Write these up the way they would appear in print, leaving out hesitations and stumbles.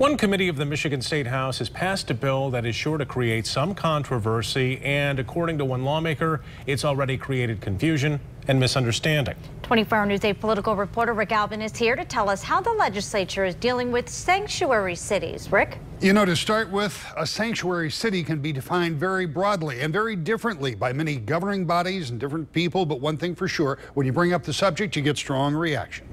One committee of the Michigan State House has passed a bill that is sure to create some controversy, and according to one lawmaker, it's already created confusion and misunderstanding. 24-Hour News 8 political reporter Rick Alvin is here to tell us how the legislature is dealing with sanctuary cities. Rick? You know, to start with, a sanctuary city can be defined very broadly and very differently by many governing bodies and different people. But one thing for sure, when you bring up the subject, you get strong reaction.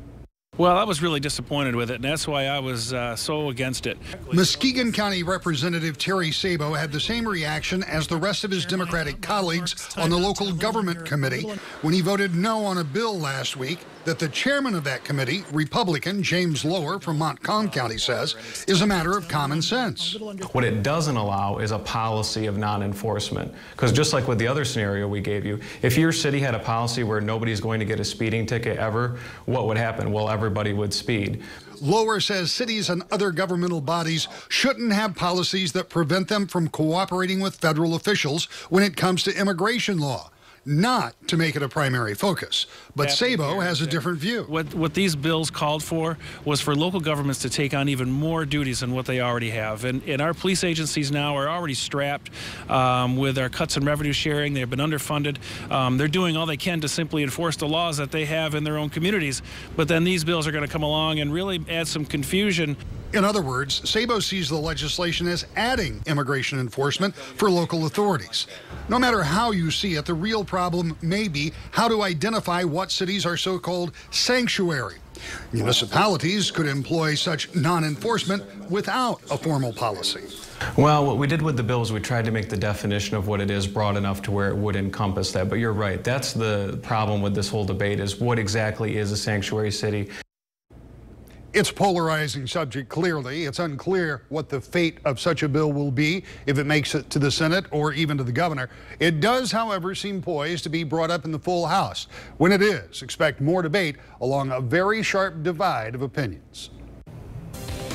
Well, I was really disappointed with it, and that's why I was so against it. Muskegon County Representative Terry Sabo had the same reaction as the rest of his Democratic colleagues on the local government committee when he voted no on a bill last week that the chairman of that committee, Republican James Lower from Montcalm County, says is a matter of common sense. What it doesn't allow is a policy of non-enforcement, because just like with the other scenario we gave you, if your city had a policy where nobody's going to get a speeding ticket ever, what would happen? Well, everybody would speed. Lower says cities and other governmental bodies shouldn't have policies that prevent them from cooperating with federal officials when it comes to immigration law. Not to make it a primary focus, but Sabo has a different view. What these bills called for was for local governments to take on even more duties than what they already have. And our police agencies now are already strapped with our cuts in revenue sharing. They've been underfunded. They're doing all they can to simply enforce the laws that they have in their own communities. But then these bills are going to come along and really add some confusion. In other words, Sabo sees the legislation as adding immigration enforcement for local authorities. No matter how you see it, the real problem may be how to identify what cities are so-called sanctuary. Municipalities could employ such non-enforcement without a formal policy. Well, what we did with the bill is we tried to make the definition of what it is broad enough to where it would encompass that. But you're right, that's the problem with this whole debate, is what exactly is a sanctuary city? It's a polarizing subject, clearly. It's unclear what the fate of such a bill will be if it makes it to the Senate or even to the governor. It does, however, seem poised to be brought up in the full House. When it is, expect more debate along a very sharp divide of opinions.